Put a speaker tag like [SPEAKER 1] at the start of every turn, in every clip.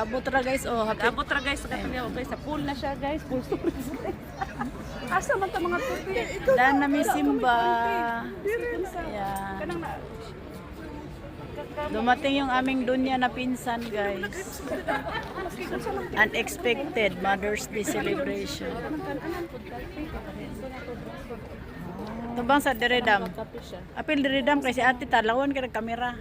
[SPEAKER 1] Nag-abot ra guys. Oh, happy.
[SPEAKER 2] Abot ra guys sa kanya. Okay, sa pool na siya guys. Pool storage. Asa man ta mga tuti?
[SPEAKER 1] Dan na mi simba. Ayan. Dumating yung aming dunya na pinsan guys. Unexpected Mother's Day celebration. Ito bang sa Diredam? Apil Diredam kasi ate talawan ka ng kamera.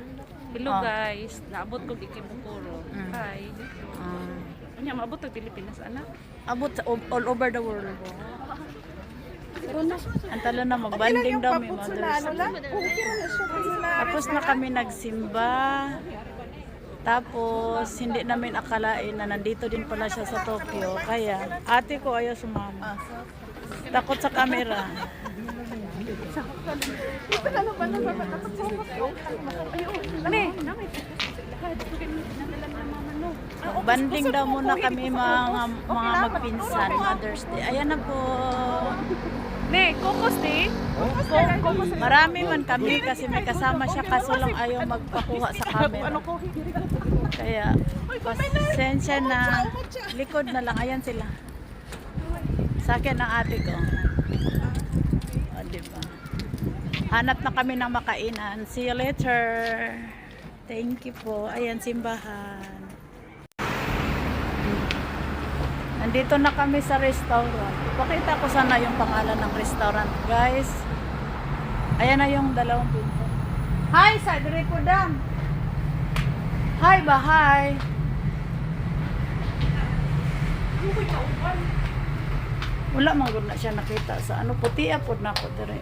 [SPEAKER 2] Hello guys, naabot ko di kay Bukuro. Hi.
[SPEAKER 1] Ah.
[SPEAKER 2] Anya maabot ang Pilipinas ana?
[SPEAKER 1] Abot sa all over the world. Ang talo na magbanding daw may Mother's Day. Tapos na kami nagsimba. Tapos hindi namin akalain na nandito din pala siya sa Tokyo. Kaya ate ko ayaw sumama. Takot sa camera. Banding daw muna kami mga magpinsan Mother's Day. Ayan na po.
[SPEAKER 2] Ne, kokos di?
[SPEAKER 1] Marami man kami kasi may kasama siya kaso lang ayaw magpakuha sa camera. Kaya pasensya na. Likod na lang. Ayan sila. Sa akin ang ate ko. O, diba? Hanap na kami ng makainan. See you later. Thank you po. Ayan, simbahan. Nandito na kami sa restaurant. Ipakita ko sana yung pangalan ng restaurant, guys. Ayan na yung dalawang pinsan. Hi, sa Diripudam. Hi ba, hi. Wala man gud na siya nakita sa ano, puti apod na ako dire.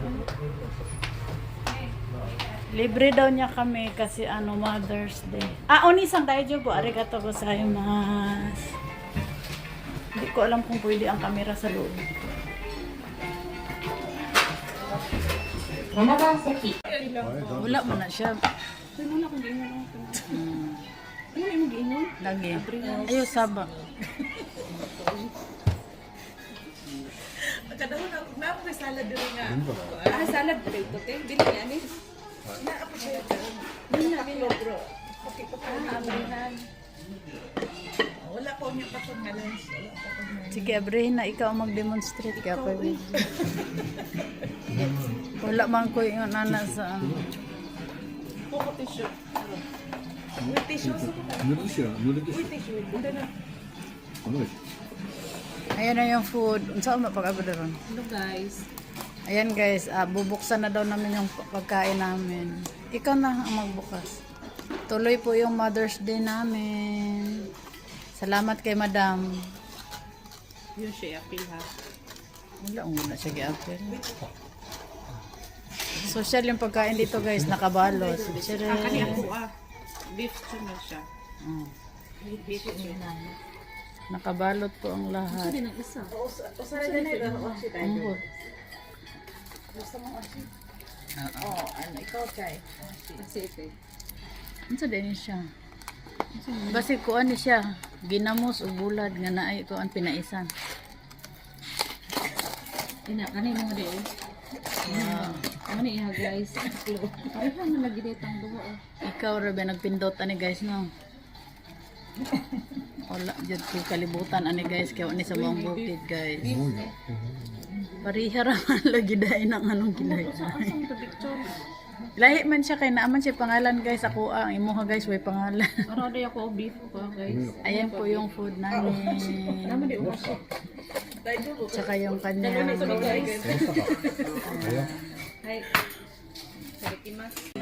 [SPEAKER 1] Libre daw niya kami kasi ano, Mother's Day. Ah, onisang tayo po. Arigato gozaimasu. Hindi ko alam kung pwede ang camera sa loob. Wala mo na siya. Lagi. Ayaw saba.
[SPEAKER 2] Kadahon na ako may salad dito nga. Ah, salad dito te. Dili yan eh. Na ako siya. Dili bro. Okay pa abrihan. Wala po niya pa kung ngalan.
[SPEAKER 1] Sige, abrihin na ikaw ang mag-demonstrate ka pa. Wala man ko yung nana sa
[SPEAKER 2] Poko tissue. With tissue.
[SPEAKER 1] Ayan na yung food. Saan mo pag-abot ron?
[SPEAKER 2] Hello guys.
[SPEAKER 1] Ayan guys, bubuksan na daw namin yung pagkain namin. Ikaw na ang magbukas. Tuloy po yung Mother's Day namin. Salamat kay Madam.
[SPEAKER 2] Yun siya, apil ha.
[SPEAKER 1] Wala muna siya gi-apil. Social yung pagkain dito guys, nakabalot.
[SPEAKER 2] Ang kanya po beef tuna siya. Beef tuna.
[SPEAKER 1] Nakabalot po ang lahat.
[SPEAKER 2] Hindi ng isa.
[SPEAKER 3] Usara din ito.
[SPEAKER 1] Ambot.
[SPEAKER 3] Gusto mo kasi? Oo, ano, ikaw kay.
[SPEAKER 2] Sipe.
[SPEAKER 1] Ano sa din siya? Basi kuan ni siya. Ginamos o bulad nga naay ko ang pinaisan.
[SPEAKER 2] Ina, kanino mo din? Ano niya guys? Ay, ano lagi dito ang dugo eh.
[SPEAKER 1] Ikaw rabe nagpindot ani guys no. Wala jud ko kalibutan ani guys kay ni sa mga bukid guys. Pariha ra man lagi dai nang anong gilay. Lahi man siya kay naaman siya pangalan guys ako ang imuha guys way pangalan.
[SPEAKER 2] Ano day ako beef ko guys.
[SPEAKER 1] Ayan po yung food namin.
[SPEAKER 2] Naman di uso.
[SPEAKER 1] Tsaka yung kanya.
[SPEAKER 2] Hi. Sarikimasu.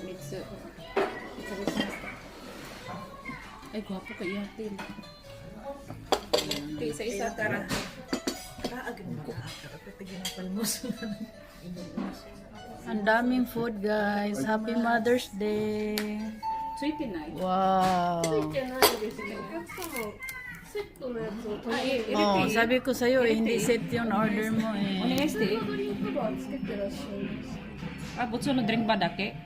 [SPEAKER 2] Mitsu. Ay, gwapo ka iyatin. Isa-isa tara.
[SPEAKER 1] Ang daming food guys. Happy Mother's Day.
[SPEAKER 2] Sweetie na.
[SPEAKER 1] Wow. Oh, sabi ko sa'yo eh, hindi set yung order mo eh.
[SPEAKER 2] Honestly. Ah, butso na drink ba dake?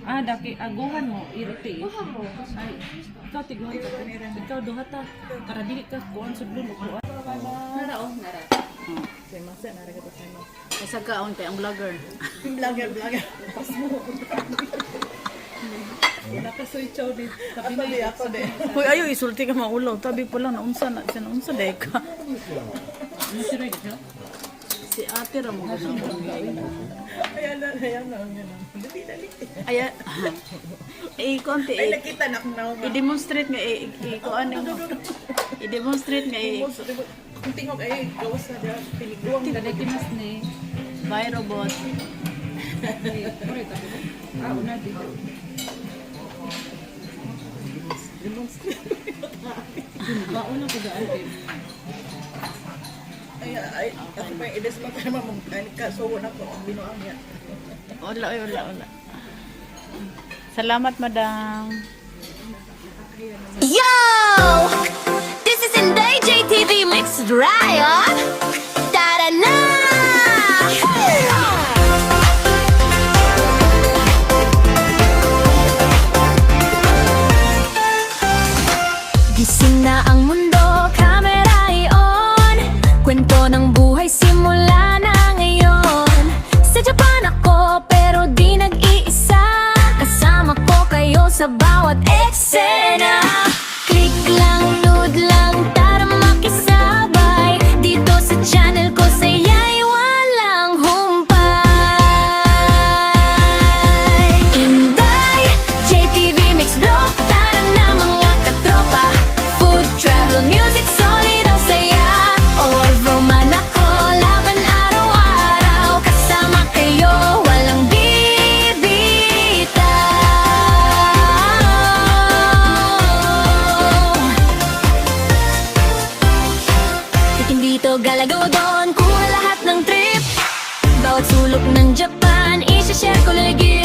[SPEAKER 2] Ah, dake. Aguhan mo. Irite. Ay, ikaw tiguhan ka. Ikaw duha ta. Para dili ka kuhan sa blue. Nara oh, nara. Kaya masa, naragat sa ano.
[SPEAKER 3] Isa ka on kay ang vlogger.
[SPEAKER 2] Vlogger. Pas mo. Nakasoy chow din. Ako din.
[SPEAKER 1] Hoy, ayo isulti ka maulaw. Tabi po lang naunsa na. Sinaunsa dahil ka.
[SPEAKER 3] Ano si Roy siya?
[SPEAKER 1] Si ate ra mo ganun.
[SPEAKER 2] Ayan na. Dali.
[SPEAKER 1] Ay, konti.
[SPEAKER 2] Ay, nakita na akong naunga.
[SPEAKER 1] I-demonstrate nga. I-demonstrate nga.
[SPEAKER 2] Kung tingog ay gawas na dyan. Piniguang na
[SPEAKER 3] Kanay kinas ni.
[SPEAKER 1] Bye, robot.
[SPEAKER 3] Roy tabi. Ah, una di. Baon ako daan kay.
[SPEAKER 2] Ay, ako pa yung ides pa kaya mamang kaso na ko. Binuang niya.
[SPEAKER 1] Wala. Salamat, madam.
[SPEAKER 4] Yo! This is Inday JTV Mixed Riot. Da-da-na! Gising na ang mundo, camera i-on. Kwento ng buhay simula na ngayon. Sa Japan ako pero di nag-iisa. Kasama ko kayo sa bawat eksena. Click lang, load lang, tara makisabay. Dito sa channel ko saya'y walang humpay. Inday, JTV Mix Vlog, tara na mga katropa. Food, travel, music, solid ang saya. Orvo man ako, laban araw-araw. Kasama kayo, walang Tikin dito, galagaw doon, kuha lahat ng trip. Bawat sulok ng Japan, isa-share ko lagi.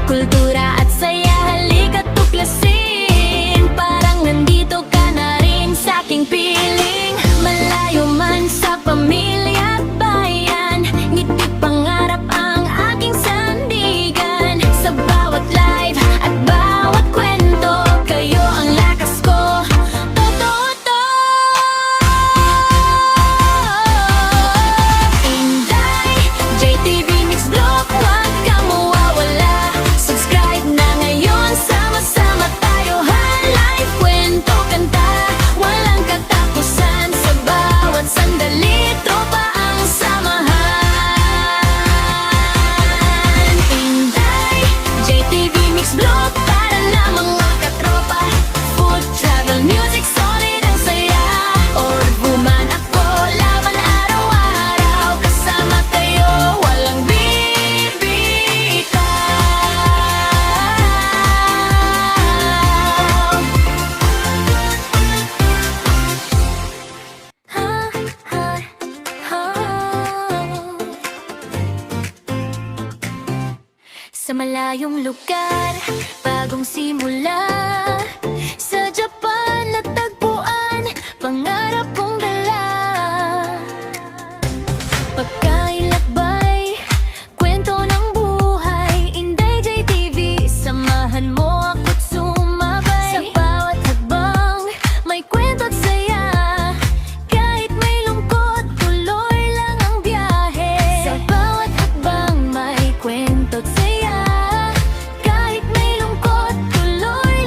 [SPEAKER 4] Kultura at saya, halika't tuklasin. Parang nandito ka na rin sa aking piling. Malayo man sa pamilya at bayan, ngiti pangarap ang aking sandigan. Sa bawat live at bawat kwento, kayo ang lakas ko. Totoo to. Inday, JTV Mix Vlog, huwag kang mawawala. Subscribe na ngayon, sama-sama tayo. Live, kwento, kanta, walang katapusan. Sa bawat sandali, tropa ang samahan. Inday, JTV Mix Vlog, para na mga katropa. Food, travel, music, solid ang saya. Orvo man ako, laban araw-araw. Kasama kayo, walang bibitaw. Sa malayong lugar, bagong simula. Sa Japan natagpuan, pangarap kong dala. Pagkain lakbay, kwento ng buhay. Inday JTV, samahan mo ako't sumabay. Sa bawat hakbang, may kwento't saya. Kahit may lungkot, tuloy lang ang biyahe. Sa bawat hakbang, may kwento't saya. Kahit may lungkot, tuloy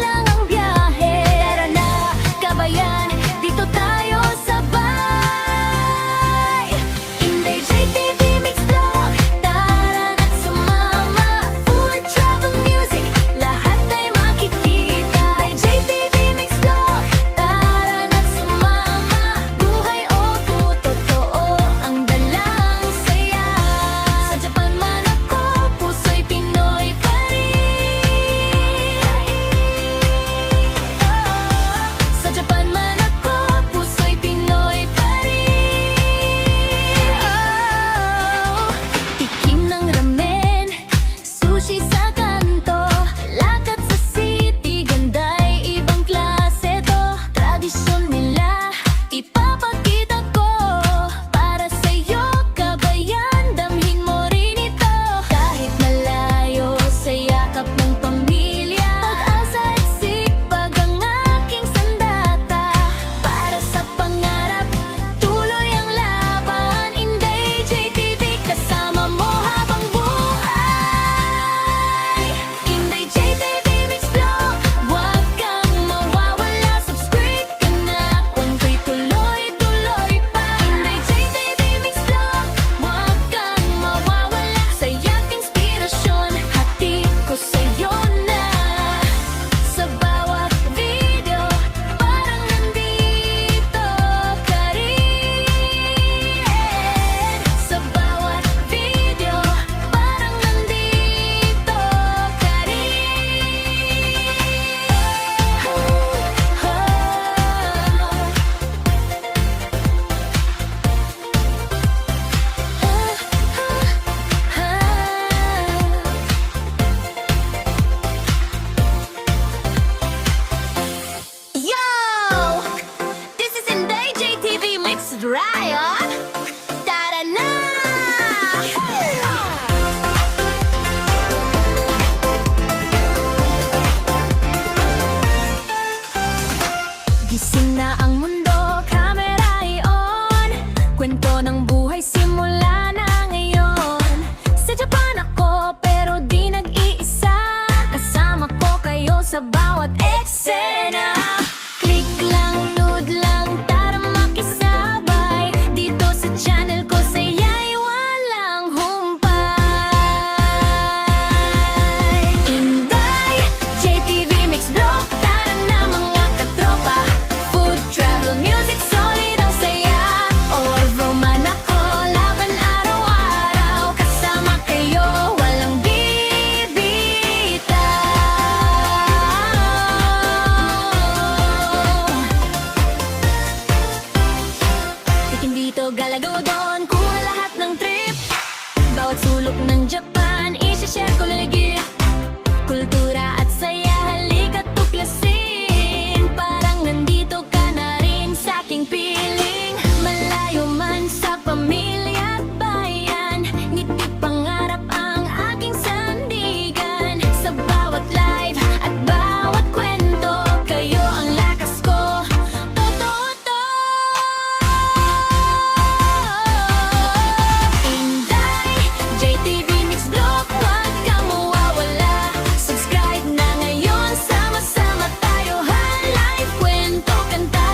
[SPEAKER 4] sa bawat eksena. Click lang, load lang, tara makisabay. Dito sa channel ko, saya'y walang humpay. Inday, JTV Mix Vlog, tara na mga katropa. Food, travel, music, solid ang saya. Orvo man ako, laban araw-araw. Kasama kayo, walang bibitaw. Tikim dito, galagaw doon, kuha lahat ng trip. Bawat sulok ng Japan, isi-share ko lagi. Kultura at saya, halika't tuklasin. Parang nandito ka na rin sa aking piling. Malayo man sa pamilya at bayan, ngiti pangarap ang aking sandigan. Sa bawat live at bawat kwento, kayo ang lakas ko. Totoo to. Inday, JTV Mix Vlog, huwag kang mawawala. Subscribe na ngayon, sama-sama tayo. Live, kwento, kanta,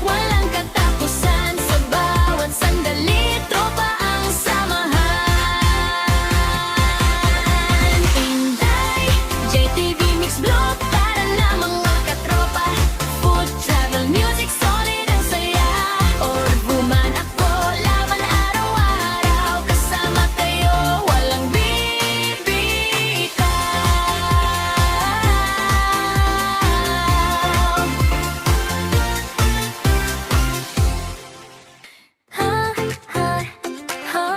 [SPEAKER 4] walang katapusan. Sa bawat sandali, tropa ang samahan. Inday, JTV Mix Vlog, para na mga katropa. Food, travel, music, solid ang saya. Orvo man ako, laban araw-araw. Kasama kayo, walang bibitaw. Ha, ha, ha.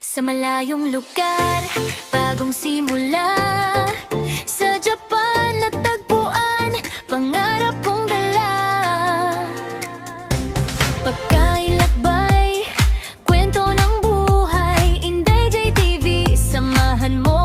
[SPEAKER 4] Sa malayong lugar, bagong simula. Sa Japan natagpuan, pangarap kong dala. Pagkain lakbay, kwento ng buhay. Inday JTV, samahan mo